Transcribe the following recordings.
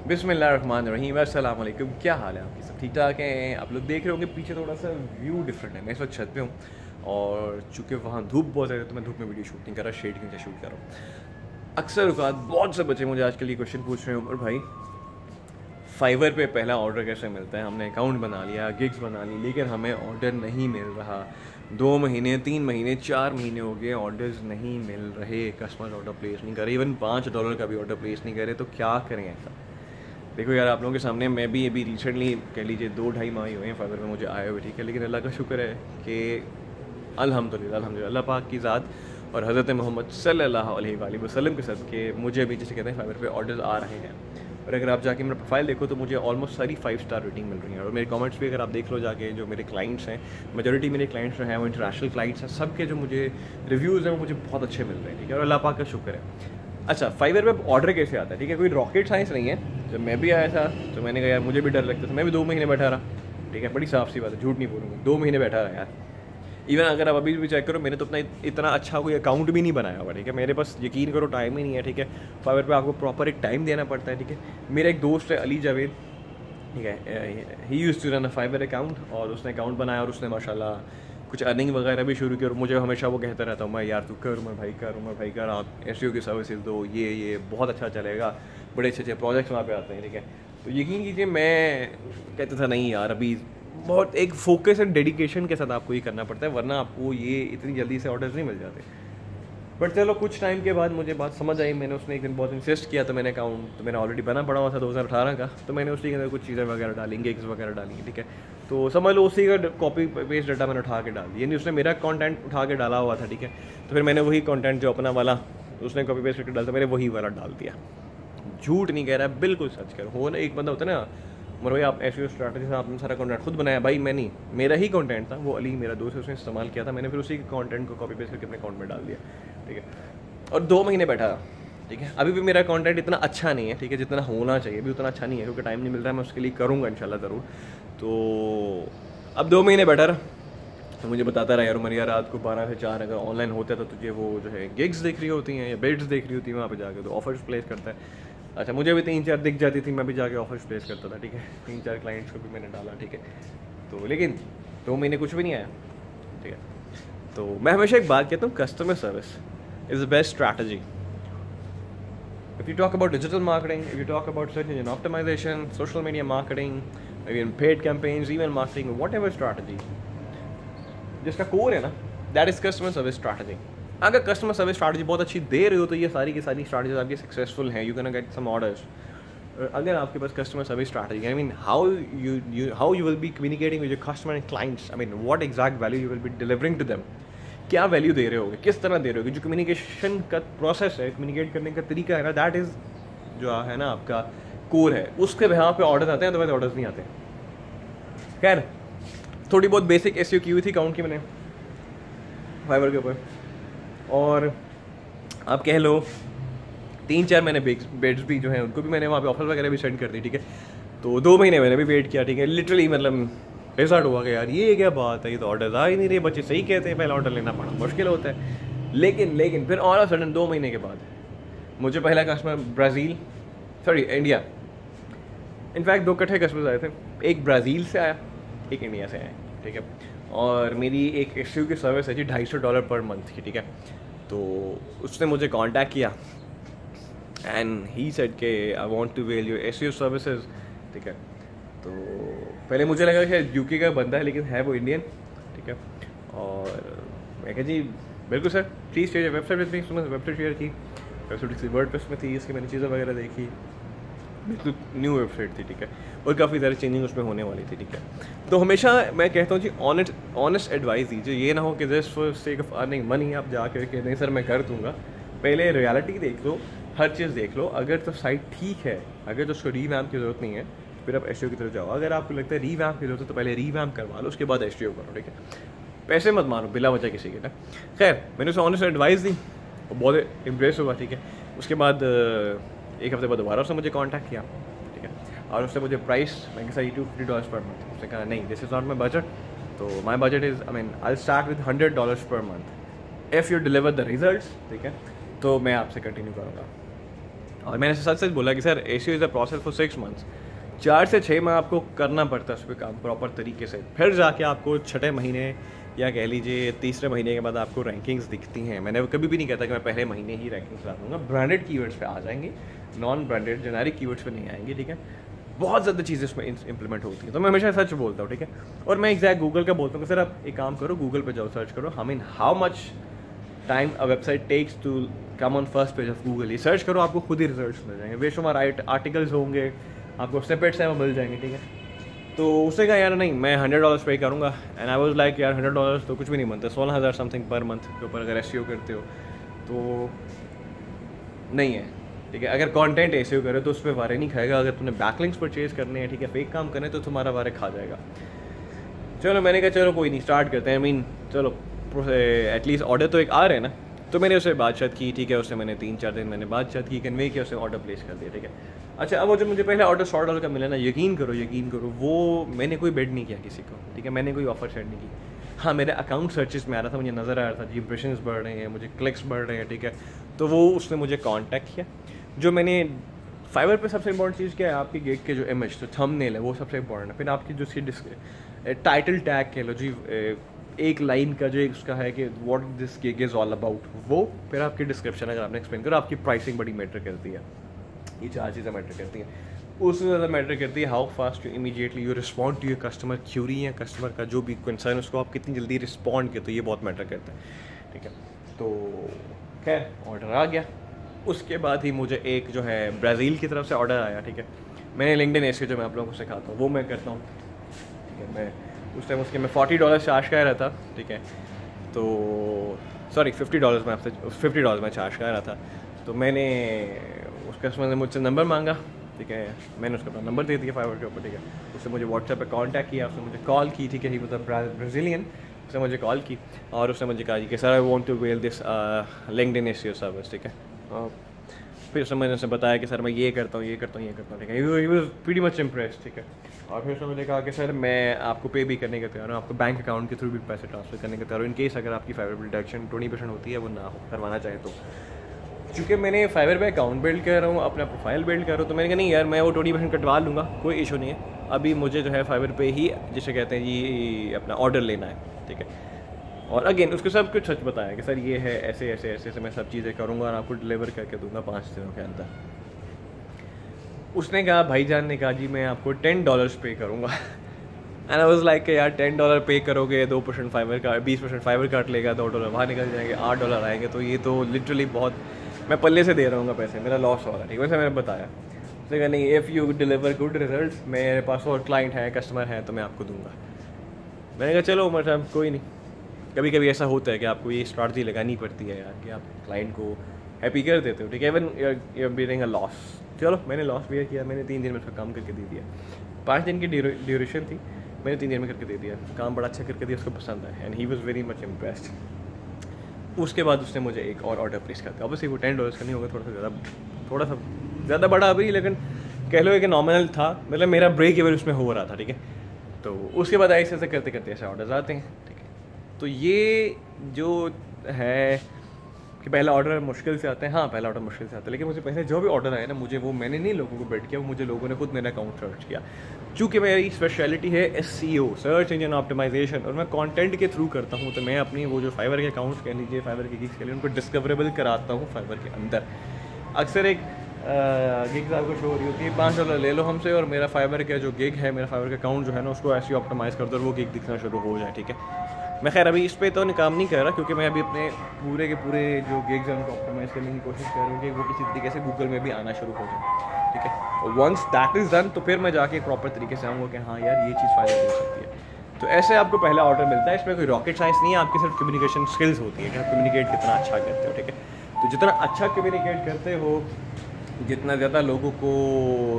बिस्मिल्लाहिर्रहमानिर्रहीम, अस्सलाम वालेकुम। क्या हाल है आपकी? सब ठीक ठाक हैं? आप लोग देख रहे होंगे पीछे थोड़ा सा व्यू डिफरेंट है। मैं इस वक्त छत पे हूँ और चूँकि वहाँ धूप बहुत ज़्यादा है तो मैं धूप में वीडियो शूट नहीं कर रहा, शेड के नीचे शूट कर रहा हूँ। अक्सर औकात बहुत से बच्चे मुझे आजकल ये क्वेश्चन पूछ रहे हैं, उमर भाई फाइवर पे पहला ऑर्डर कैसे मिलता है? हमने अकाउंट बना लिया, गिग्स बना ली, लेकिन हमें ऑर्डर नहीं मिल रहा। 2 महीने, 3 महीने, 4 महीने हो गए, ऑर्डर्स नहीं मिल रहे, कस्टमर ऑर्डर प्लेस नहीं करे, इवन $5 का भी ऑर्डर प्लेस नहीं करे। तो क्या करें ऐसा? देखो यार, आप लोगों के सामने मैं भी अभी रिसेंटली कह लीजिए 2-2.5 माह ही हुए हैं फाइवर में मुझे आए हुए, ठीक है। लेकिन अल्लाह का शुक्र है कि अल्हम्दुलिल्लाह अल्लाह पाक की ज़ात और हज़रत मोहम्मद सल्लल्लाहु अलैहि वसल्लम के सदक़े मुझे भी जैसे कहते हैं फाइवर पे ऑर्डर्स आ रहे हैं। और अगर आप जाके मेरा प्रोफाइल देखो तो मुझे ऑलमोस्ट सारी 5 स्टार रेटिंग मिल रही है। और मेरे कमेंट्स भी अगर आप देख लो जाके, जो मेरे क्लाइंट्स हैं, मेजॉरिटी मेरे क्लाइंट्स जो हैं वो इंटरनेशनल क्लाइंट्स हैं, सबके जो मुझे रिव्यूज़ हैं वो मुझे बहुत अच्छे मिल रहे हैं, ठीक है। और अल्लाह पाक का शुक्र है। अच्छा, फाइवर पे ऑर्डर कैसे आता है? ठीक है, कोई रॉकेट साइंस नहीं है। जब मैं भी आया था तो मैंने कहा यार मुझे भी डर लगता था, मैं भी 2 महीने बैठा रहा, ठीक है। बड़ी साफ सी बात है, झूठ नहीं बोलूँगा, 2 महीने बैठा रहा यार। इवन अगर आप अभी भी चेक करो, मैंने तो अपना इतना अच्छा कोई अकाउंट भी नहीं बनाया हुआ, ठीक है। मेरे पास यकीन करो टाइम ही नहीं है, ठीक है। फाइवर पे आपको प्रॉपर एक टाइम देना पड़ता है, ठीक है। मेरा एक दोस्त है अली जावेद, ठीक है, he used to run a Fiverr account, और उसने अकाउंट बनाया और उसने माशाल्लाह कुछ अर्निंग वगैरह भी शुरू की। और मुझे हमेशा वो कहता रहता हूँ, मैं यार तू कर, उमर भाई कर, आप एसईओ की सर्विसेज दो, ये बहुत अच्छा चलेगा, बड़े अच्छे प्रोजेक्ट्स वहाँ पे आते हैं, ठीक है। तो यकीन कीजिए मैं कहता था नहीं यार, अभी बहुत एक फोकस एंड डेडिकेशन के साथ आपको ये करना पड़ता है, वरना आपको ये इतनी जल्दी से ऑर्डर्स नहीं मिल जाते। बट चलो कुछ टाइम के बाद मुझे बात समझ आई, मैंने उसने एक दिन बहुत इंसिस्ट किया, तो मैंने अकाउंट तो मेरा ऑलरेडी बना पड़ा हुआ था 2018 का, तो मैंने उसी के अंदर कुछ चीज़ें वगैरह डाली, गिग्स वगैरह डाली, ठीक है। तो समझ लो उसी का कॉपी पेस्ट डाटा मैंने उठा के डाल दिया, यानी उसने मेरा कंटेंट उठा के डाला हुआ था, ठीक है। तो फिर मैंने वही कंटेंट जो अपना वाला उसने कॉपी पेस्ट करके डाला था, मैंने वही वाला डाल दिया। झूठ नहीं कह रहा है, बिल्कुल सच कह रहा हूँ। हो ना, एक बंदा होता है ना, मगर भाई आप एसईओ स्ट्रैटेजी से आपने सारा कंटेंट खुद बनाया, भाई मैं नहीं, मेरा ही कंटेंट था, वो अली मेरा दोस्त है, उसने इस्तेमाल किया था, मैंने फिर उसी के कंटेंट को कॉपी पेस्ट करके अपने अकाउंट में डाल दिया, ठीक है। और 2 महीने बैठा, ठीक है। अभी भी मेरा कंटेंट इतना अच्छा नहीं है, ठीक है, जितना होना चाहिए, भी उतना अच्छा नहीं है, क्योंकि टाइम नहीं मिल रहा है। मैं उसके लिए करूँगा इंशाल्लाह ज़रूर। तो अब 2 महीने बैठा रहा, तो मुझे बताता रहा यार उमर यार, रात को 12 से 4 अगर ऑनलाइन होता है तो तुझे वो जो है गिग्स देख रही होती हैं या बिड्स देख रही होती हैं, वहाँ पे जाके तो ऑफर्स प्लेस करता है। अच्छा, मुझे भी 3-4 दिख जाती थी, मैं भी जाके ऑफर्स प्लेस करता था, ठीक है। 3-4 क्लाइंट्स को भी मैंने डाला, ठीक है। तो लेकिन 2 महीने कुछ भी नहीं आया, ठीक है। तो मैं हमेशा एक बात कहता हूँ, customer service is the best strategy. If you talk about digital marketing, if you talk about search engine optimization, social media marketing, even paid campaigns, email marketing, whatever strategy, जिसका कोर है ना, that is customer service strategy. अगर customer service strategy बहुत अच्छी दे रहे हो तो ये सारी की सारी स्ट्रैटेजीज आपकी सक्सेसफुल हैं, you can get some orders. अगर आपके पास customer service strategy, I mean how you will be communicating with your customer and clients, I mean what exact value you will be delivering to them, क्या value दे रहे होगे, किस तरह दे रहे होगे, जो कम्युनिकेशन का प्रोसेस है, कम्युनिकेट करने का तरीका है ना, दैट इज़ जो है ना आपका कोर है। उसके यहाँ पे ऑर्डर आते हैं, तो ऑर्डर्स नहीं आते। खैर, थोड़ी बहुत बेसिक एसईओ की हुई थी अकाउंट की मैंने फाइवर के ऊपर, और आप कह लो 3-4 मैंने बेड्स भी जो हैं उनको भी मैंने वहाँ पे ऑफर वगैरह भी सेंड कर दी, ठीक है। तो 2 महीने मैंने भी वेट किया, ठीक है। लिटरली मतलब रिजल्ट हुआ कि यार ये क्या बात है, ये तो ऑर्डर आ ही नहीं रहे, बच्चे सही कहते हैं, पहला ऑर्डर लेना बड़ा मुश्किल होता है। लेकिन फिर ऑल ऑफ सडन 2 महीने के बाद मुझे पहला कस्टमर इंडिया, इनफैक्ट 2 इकट्ठे कस्टमर्स आए थे, एक ब्राज़ील से आया, एक इंडिया से आया, ठीक है। और मेरी एक एसईओ की सर्विस है जी $250 पर मंथ की, ठीक है। तो उसने मुझे कांटेक्ट किया एंड ही सेड के I want to avail your SEO services, ठीक है। तो पहले मुझे लगा कि यूके का बंदा है, लेकिन है वो इंडियन, ठीक है। और मैं कहा जी बिल्कुल sir, please share website with me. उसने वेबसाइट शेयर की, वेबसाइट किसी वर्डप्रेस में थी, इसकी मैंने चीज़ें वगैरह देखी, बिल्कुल न्यू वेबसाइट थी, ठीक है। और काफ़ी सारी चेंजिंग उसमें होने वाली थी, ठीक है। तो हमेशा मैं कहता हूँ जी ऑनेस्ट एडवाइस दीजिए, ये ना हो कि just for sake of earning money आप जाकर के नहीं सर मैं कर दूँगा। पहले रियलिटी देख लो, हर चीज़ देख लो, अगर तो साइट ठीक है, अगर तो उसको रीवैम्प की ज़रूरत नहीं है, फिर आप एसईओ की तरफ जाओ। अगर आपको लगता है रीवैम्प की ज़रूरत है तो पहले रीवैम्प करवा लो, उसके बाद एसईओ करो, ठीक है। पैसे मत मारो बिला वजह किसी के ना। खैर, मैंने उसे ऑनेस्ट एडवाइस दी, वो बहुत इम्प्रेस हुआ, ठीक है। उसके बाद 1 हफ्ते बाद दोबारा उसने मुझे कॉन्टैक्ट किया, ठीक है। और उसने मुझे प्राइस, मैं कहा $250 पर मंथ, उसने कहा नहीं this is not my budget, तो my budget is I mean I start with $100 per month, if you deliver the result, ठीक है, तो मैं आपसे कंटिन्यू करूँगा। और मैंने सच सच बोला कि sir ACO is a process for 6 months, 4 से 6 माह आपको करना पड़ता है उस पर काम प्रॉपर तरीके से, फिर जाके आपको छठे महीने या कह लीजिए तीसरे महीने के बाद आपको रैंकिंग्स दिखती हैं। मैंने कभी भी नहीं कहता कि मैं पहले महीने ही रैंकिंग्स ला दूँगा, ब्रांडेड कीवर्ड्स पे आ जाएंगे, नॉन ब्रांडेड जेनेरिक कीवर्ड्स पे नहीं आएंगे, ठीक है। बहुत ज़्यादा चीज़ें इसमें इंप्लीमेंट होती हैं, तो मैं हमेशा सच बोलता हूँ, ठीक है। और मैं एग्जैक्ट गूगल का बोलता हूँ कि सर आप एक काम करो, गूगल पे जाओ, सर्च करो, I mean how much time a website takes to come on first page of Google, ये सर्च करो, आपको खुद ही रिजल्ट्स मिल जाएंगे, बेशुमार आर्टिकल्स होंगे, आपको स्निपेट्स हैं वो मिल जाएंगे, ठीक है। तो उसने कहा यार नहीं, मैं $100 पे करूँगा, एंड आई वाज लाइक यार $100 तो कुछ भी नहीं बनता, 16,000 समथिंग पर मंथ के ऊपर अगर एसईओ करते हो तो नहीं है, ठीक है। अगर कंटेंट एसईओ करे तो उस पर वारे नहीं खाएगा, अगर तूने बैकलिंक्स परचेज करने हैं, ठीक है, फेक काम करने तो तुम्हारा वारे खा जाएगा। चलो मैंने कहा चलो कोई नहीं, स्टार्ट करते हैं, आई मीन चलो एटलीस्ट ऑर्डर तो एक आ रहे हैं ना। तो मैंने उससे बातचीत की, ठीक है, उससे मैंने 3-4 दिन मैंने बातचीत की, कन्वे किया, उससे ऑर्डर प्लेस कर दिया, ठीक है। अच्छा, अब वो जो मुझे पहले ऑर्डर $100 का मिला ना, यकीन करो वो मैंने कोई बेड नहीं किया किसी को, ठीक है, मैंने कोई ऑफर सेंड नहीं की। हाँ, मेरे अकाउंट सर्चेस में आ रहा था, मुझे नज़र आ रहा था जी इंप्रेशंस बढ़ रहे हैं, मुझे क्लिक्स बढ़ रहे हैं, ठीक है, तो वो उसने मुझे कॉन्टैक्ट किया। जो मैंने फाइवर पे सबसे इंपॉर्टेंट चीज़ क्या है, आपकी गिग के जो इमेज, तो थंबनेल है, वो सबसे इंपॉर्टेंट है। फिर आपकी जो उसकी टाइटल टैग कह लो जी, एक लाइन का जो उसका है कि what this gig is all about, वो फिर आपकी डिस्क्रिप्शन अगर आपने एक्सप्लेन करो, आपकी प्राइसिंग बड़ी मैटर करती है, ये 4 चीज़ें मैटर करती हैं। उससे ज़्यादा मैटर करती है how fast you immediately you respond to your customer query या कस्टमर का जो भी कंसर्न, उसको आप कितनी जल्दी रिस्पॉन्ड किए, तो ये बहुत मैटर करता है, ठीक है। तो खैर ऑर्डर आ गया, उसके बाद ही मुझे एक जो है ब्राज़ील की तरफ से ऑर्डर आया, ठीक है। मैंने लिंक्डइन एसईओ जो मैं आप लोगों को सिखाता हूँ वो मैं करता हूँ, ठीक है। मैं उस टाइम उसके मैं $40 चार्ज कर रहा था, ठीक है, तो सॉरी $50 में आपसे $50 में चार्ज कर रहा था। तो मैंने उस कस्टमर ने मुझसे नंबर मांगा, ठीक है, मैंने उसका अपना नंबर दे दिया फाइवर के ऊपर, ठीक है। उससे मुझे व्हाट्सएप पे कांटेक्ट किया, उसने मुझे कॉल की, ठीक है, ही मतलब ब्राज़ीलियन, उसने मुझे कॉल की और उसने मुझे कहा कि sir I want to avail this LinkedIn SEO service, ठीक है। फिर उसने मैंने उसे बताया कि सर मैं ये करता हूँ, ठीक है। He was pretty much impressed, ठीक है। और फिर उसने मुझे कहा कि सर मैं आपको पे भी करने का तैयार हूँ, आपको बैंक अकाउंट के थ्रू भी पैसे ट्रांसफर करने का तैयार हूँ, इन केस अगर आपकी फाइवर डिडक्शन 20% होती है वो ना हो, करवाना चाहे तो। चूँकि मैंने फाइवर पे अकाउंट बिल्ड कर रहा हूँ, अपना प्रोफाइल बिल्ड कर रहा हूँ, तो मैंने कहा नहीं यार मैं वो 20% कटवा लूँगा, कोई इशू नहीं है। अभी मुझे जो है फाइवर पे ही जिसे कहते हैं ये अपना ऑर्डर लेना है, ठीक है। और अगेन उसको सब कुछ सच बताया कि सर ये है, ऐसे ऐसे ऐसे ऐसे मैं सब चीज़ें करूँगा और आपको डिलीवर करके दूंगा 5 दिनों के अंदर। उसने कहा, भाईजान ने कहा जी मैं आपको $10 पे करूँगा। एंड आई वाज लाइक यार $10 पे करोगे, 2% फाइवर का, 20% फाइवर काट लेगा, $2 वहाँ निकल जाएंगे, $8 आएंगे, तो ये तो लिटरली बहुत मैं पल्ले से दे रहा हूँ पैसे, मेरा लॉस हो रहा है, ठीक है। वैसे मैंने बताया, उसने कहा नहीं, if you deliver good result, मेरे पास और क्लाइंट है, कस्टमर है, तो मैं आपको दूंगा। मैंने कहा चलो मतलब कोई नहीं, कभी कभी ऐसा होता है कि आपको ये स्ट्रैटेजी लगानी पड़ती है यार, कि आप क्लाइंट को हैप्पी कर देते हो, ठीक है, even you are being a loss. चलो मैंने लॉस भी किया, मैंने 3 दिन में उसका काम करके दे दिया, 5 दिन की ड्यूरेशन थी, मैंने 3 दिन में करके दे दिया, काम बड़ा अच्छा करके दिया, उसको पसंद आया and he was very much impressed. उसके बाद उसने मुझे एक और ऑर्डर प्लेस कर दिया, ऑब्वियसली वो $10 का नहीं होगा, थोड़ा सा ज़्यादा बड़ा अभी, लेकिन कह लो कि नॉमिनल था, मतलब मेरा ब्रेक इवन उसमें हो रहा था, ठीक है। तो उसके बाद ऐसे ऐसे करते करते ऐसे ऑर्डर्स आते हैं, ठीक है। तो ये जो है कि पहला ऑर्डर मुश्किल से आता है, हाँ पहला ऑर्डर मुश्किल से आता है, लेकिन मुझे पहले जो भी ऑर्डर आया ना, मुझे वो मैंने नहीं लोगों को बेट किया, वो मुझे लोगों ने खुद मेरा अकाउंट सर्च किया। चूँकि मेरी स्पेशलिटी है SEO, सर्च इंजन ऑप्टिमाइजेशन, और मैं कंटेंट के थ्रू करता हूँ, तो मैं अपनी वो जो फाइवर के अकाउंट्स कह लीजिए, फाइवर के गिग्स के लिए, उनको डिस्कवरेबल कराता हूँ फाइवर के अंदर। अक्सर एक गिग्स आपको शो हो रही होती है, $5 ले लो हमसे और मेरा फाइवर का जो गिग है, मेरा फाइवर का अकाउंट जो है ना, उसको SEO ऑप्टिमाइज़ कर दो और वो गिग दिखना शुरू हो जाए, ठीक है। मैं खैर अभी इस पर तो काम नहीं कर रहा, क्योंकि मैं अभी अपने पूरे के पूरे जो गिग्स हैं उनको ऑप्टिमाइज़ करने की कोशिश कर रहा हूँ कि वो किसी तरीके से गूगल में भी आना शुरू हो जाए, ठीक है। वंस दैट इज़ डन, तो फिर मैं जाके प्रॉपर तरीके से आऊँगा कि हाँ यार ये चीज़ फ़ायदा दे सकती है। तो ऐसे आपको पहला ऑर्डर मिलता है, इसमें कोई रॉकेट साइंस नहीं है, आपकी सिर्फ कम्युनिकेशन स्किल्स होती है कि आप कम्युनिकेट कितना अच्छा करते हो, ठीक है। तो जितना अच्छा कम्युनिकेट करते हो, जितना ज़्यादा लोगों को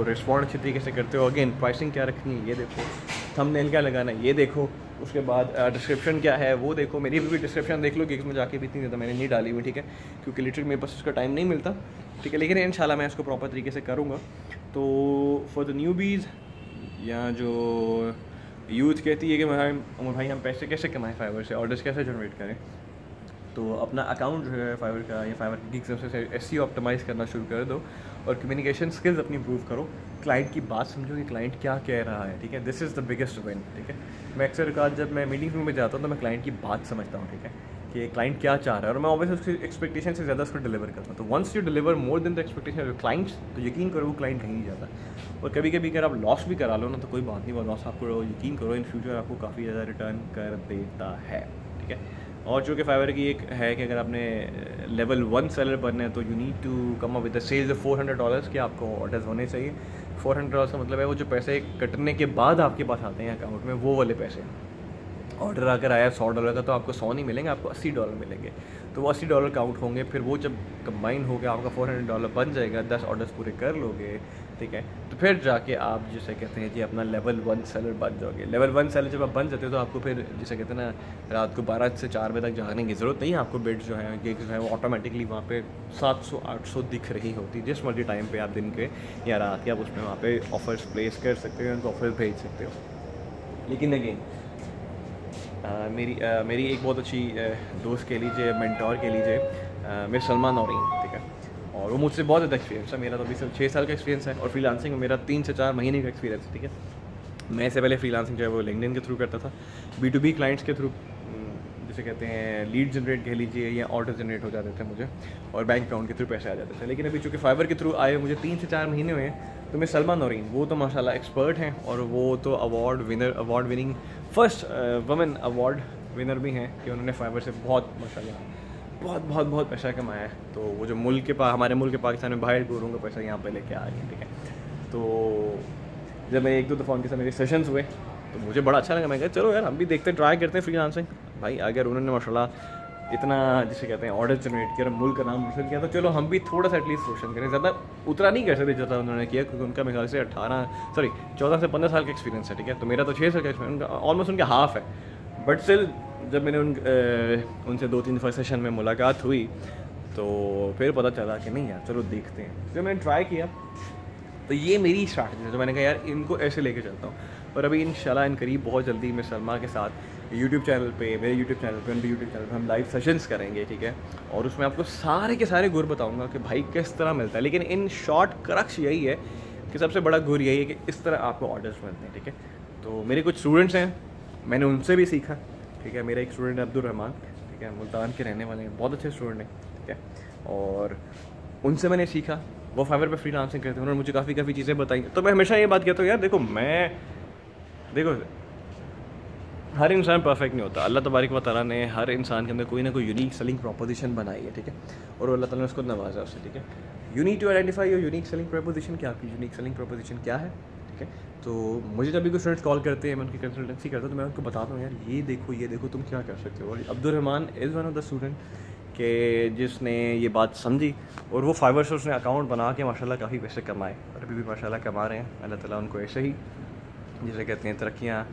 रिस्पॉन्ड अच्छी तरीके से करते हो, अगेन प्राइसिंग क्या रखनी है ये देखो, थंबनेल क्या लगाना है ये देखो, उसके बाद डिस्क्रिप्शन क्या है वो देखो, मेरी भी डिस्क्रिप्शन देख लो, गिग्स में जाके भी इतनी ज़्यादा मैंने नहीं डाली हुई, ठीक है, क्योंकि लिटरली मेरे पास उसका टाइम नहीं मिलता, ठीक है। लेकिन इंशाल्लाह मैं इसको प्रॉपर तरीके से करूँगा। तो फॉर द न्यूबीज़ या जो यूथ कहती है कि भाई हम पैसे कैसे कमाएं फाइवर से, ऑर्डर्स कैसे जनरेट करें, तो अपना अकाउंट जो है फाइवर का या फाइवर की गिग्स से SEO ऑप्टिमाइज़ करना शुरू कर दो और कम्युनिकेशन स्किल्स अपनी इम्प्रूव करो, क्लाइंट की बात समझो कि क्लाइंट क्या कह रहा है, ठीक है। This is the biggest win, ठीक है। मैं अक्सर काज जब मैं मीटिंग रूम में जाता हूँ तो मैं क्लाइंट की बात समझता हूँ, ठीक है, कि क्लाइंट क्या चाह रहा है, और मैं ऑब्वियसली उसकी एक्सपेक्टेशन से ज़्यादा उसको डिलीवर करता हूँ। तो once you deliver more than the expectation of clients, तो यकीन करो वो क्लाइंट कहीं नहीं जाता। और कभी कभी अगर आप लॉस भी करा लो ना तो कोई बात नहीं, वो लॉस आपको यकीन करो इन फ्यूचर आपको काफ़ी ज़्यादा रिटर्न कर देता है, ठीक है। और जो कि फाइवर की एक है कि अगर आपने लेवल 1 सेलर बनना है तो you need to come up with the sales of $400 के आपको ऑर्डर्स होने चाहिए। $400 का मतलब है वो जो पैसे कटने के बाद आपके पास आते हैं अकाउंट में, वो वाले पैसे। ऑर्डर अगर आया $100 का तो आपको 100 नहीं मिलेंगे, आपको $80 मिलेंगे। तो वो $80 काउंट होंगे, फिर वो जब कंबाइन हो गया आपका $400 बन जाएगा, 10 ऑर्डर्स पूरे कर लोगे, ठीक है। तो फिर जाके आप जिसे कहते हैं जी अपना लेवल 1 सेलर बन जाओगे। लेवल 1 सेलर जब आप बन जाते हो तो आपको फिर जिसे कहते हैं ना रात को 12 से 4 बजे तक जागने की ज़रूरत नहीं है। आपको बिड्स जो है गिग्स जो है वो ऑटोमेटिकली वहाँ पे 700-800 दिख रही होती है। जिस मर्जी टाइम पे आप दिन के या रात के आप उसमें वहाँ पे ऑफर्स प्लेस कर सकते हो, उनको ऑफर्स भेज सकते हो। लेकिन अगेन मेरी एक बहुत अच्छी दोस्त कह लीजिए, मेंटोर कह लीजिए, मिस सलमा नौरीन, ठीक है। और वो मुझसे बहुत ज़्यादा एक्सपीरियंस है। मेरा तो अभी सिर्फ 6 साल का एक्सपीरियंस है और फ्रीलांसिंग में मेरा 3 से 4 महीने का एक्सपीरियंस है, ठीक है। मैं इससे पहले फ्रीलांसिंग जो है वो लिंक्डइन के थ्रू करता था, B2B क्लाइंट्स के थ्रू, जिसे कहते हैं लीड जनरेट कह लीजिए या ऑर्डर जनरेट हो जाते थे मुझे, और बैंक अकाउंट के थ्रू पैसे आ जाते थे। लेकिन अभी चूँकि फाइवर के थ्रू आए मुझे 3 से 4 महीने हुए हैं, तो मैं सलमा नौरीन वो तो माशाल्लाह एक्सपर्ट हैं, और वो तो award winning first women award winner भी हैं कि उन्होंने फाइवर से बहुत माशाल्लाह बहुत पैसा कमाया है। तो वो जो मुल्क के हमारे मुल्क के पाकिस्तान में बाहर गोरों का पैसा यहाँ पे लेके आ गए, ठीक है। तो जब मैं 1-2 दफ़ा उनके साथ मेरे सेशंस हुए तो मुझे बड़ा अच्छा लगा। मैं कहा चलो यार हम भी देखते हैं, ट्राई करते हैं फ्रीलांसिंग। भाई अगर उन्होंने माशाल्लाह इतना जिसे कहते हैं ऑर्डर जनरेट किया और मुल्क का नाम रोशन किया, तो चलो हम भी थोड़ा सा एटलीस्ट रोशन करें। ज़्यादा उतना नहीं कर सकते जितना उन्होंने किया, क्योंकि उनका मेरे ख्याल से 14 से 15 साल का एक्सपीरियंस है, ठीक है। तो मेरा तो 6 साल का एक्सपीरियंस, ऑलमोस्ट उनका हाफ है। बट स्टिल जब मैंने उनसे 2-3 दफ़ा सेशन में मुलाकात हुई तो फिर पता चला कि नहीं यार चलो देखते हैं। जब मैंने ट्राई किया तो ये मेरी स्ट्रैटेजी है, तो मैंने कहा यार इनको ऐसे लेके चलता हूँ। और अभी इंशाल्लाह इन करीब बहुत जल्दी मैं सलमा के साथ यूट्यूब चैनल पे, मेरे यूट्यूब चैनल पे, उनके यूट्यूब चैनल पे हम लाइव सेशंस करेंगे, ठीक है। और उसमें आपको सारे के सारे गुर बताऊँगा कि भाई किस तरह मिलता है। लेकिन इन शॉर्ट क्रक्स यही है कि सबसे बड़ा गुर यही है कि इस तरह आपको ऑर्डर्स मिलते हैं, ठीक है। तो मेरे कुछ स्टूडेंट्स हैं, मैंने उनसे भी सीखा, ठीक है। मेरा एक स्टूडेंट है अब्दुल रहमान, ठीक है, मुल्तान के रहने वाले हैं, बहुत अच्छे स्टूडेंट हैं, ठीक है। और उनसे मैंने सीखा, वो फाइवर पे फ्रीलांसिंग करते हैं, उन्होंने मुझे काफ़ी चीज़ें बताई। तो मैं हमेशा ये बात कहता हूँ यार देखो हर इंसान परफेक्ट नहीं होता। अल्लाह तबारक व तआला ने हर इंसान के अंदर कोई ना कोई यूनिक सेलिंग प्रोपोजिशन बनाई है, ठीक है। और अल्लाह ताला ने उसको नवाजा उससे, ठीक है। You need to identify your unique selling proposition, क्या आपकी यूनिक सेलिंग प्रोपोजिशन क्या है, ठीक है। तो मुझे जब भी कोई स्टूडेंट्स कॉल करते हैं, मैं उनकी कंसल्टेंसी करता हूँ, तो मैं उनको बताता हूँ यार ये देखो तुम क्या कर सकते हो। और Abdul Rahman is one of the student कि जिसने ये बात समझी, और वो फाइवर से उसने अकाउंट बना के माशाल्लाह काफ़ी पैसे कमाए, और अभी भी माशाल्लाह कमा रहे हैं। अल्लाह ताला उनको ऐसे ही जिसे कहते हैं तरक्कियाँ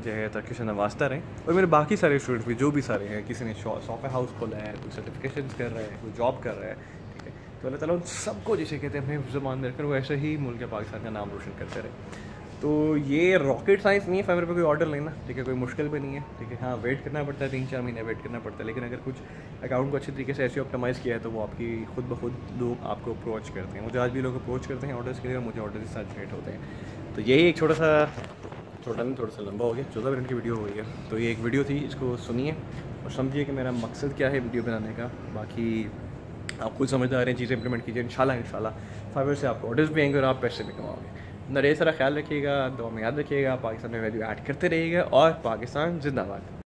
जो है तरक्की से नवाजता रहे। और मेरे बाकी सारे स्टूडेंट्स भी जो भी सारे हैं, किसी ने सॉफ्टवेयर हाउस खोला है, कोई सर्टिफिकेशन कर रहा है, कोई जॉब कर रहा है, ठीक है। तो अल्लाह ताला उन सबको जिसे कहते हैं अपने ज़बान में रखकर वो ऐसे ही मुल्क पाकिस्तान का नाम रोशन करते रहे। तो ये रॉकेट साइंस नहीं है फाइवर पे कोई ऑर्डर लेना, ठीक है, कोई मुश्किल भी नहीं है, ठीक है। हाँ वेट करना पड़ता है, 3-4 महीने वेट करना पड़ता है। लेकिन अगर कुछ अकाउंट को अच्छी तरीके से ऐसे ऑप्टिमाइज़ किया है तो वो आपकी खुद ब खुद लोग आपको अप्रोच करते हैं। मुझे आज भी लोग अप्रोच करते हैं ऑर्डर्स के लिए, और मुझे ऑर्डर के साथ जनरेट होते हैं। तो यही एक थोड़ा सा लंबा हो गया, 14 मिनट की वीडियो हो गई है। तो ये एक वीडियो थी, इसको सुनिए और समझिए कि मेरा मकसद क्या है वीडियो बनाने का। बाकी आप खुद समझदार हैं, चीज़ें इंप्लीमेंट कीजिए, इंशाल्लाह फाइवर से आपको ऑर्डर्स भी आएंगे और आप पैसे भी कमाओगे। अपना ढेर सारा ख्याल रखिएगा, दुआ में याद रखिएगा, पाकिस्तान में वैल्यू ऐड करते रहिएगा, और पाकिस्तान जिंदाबाद।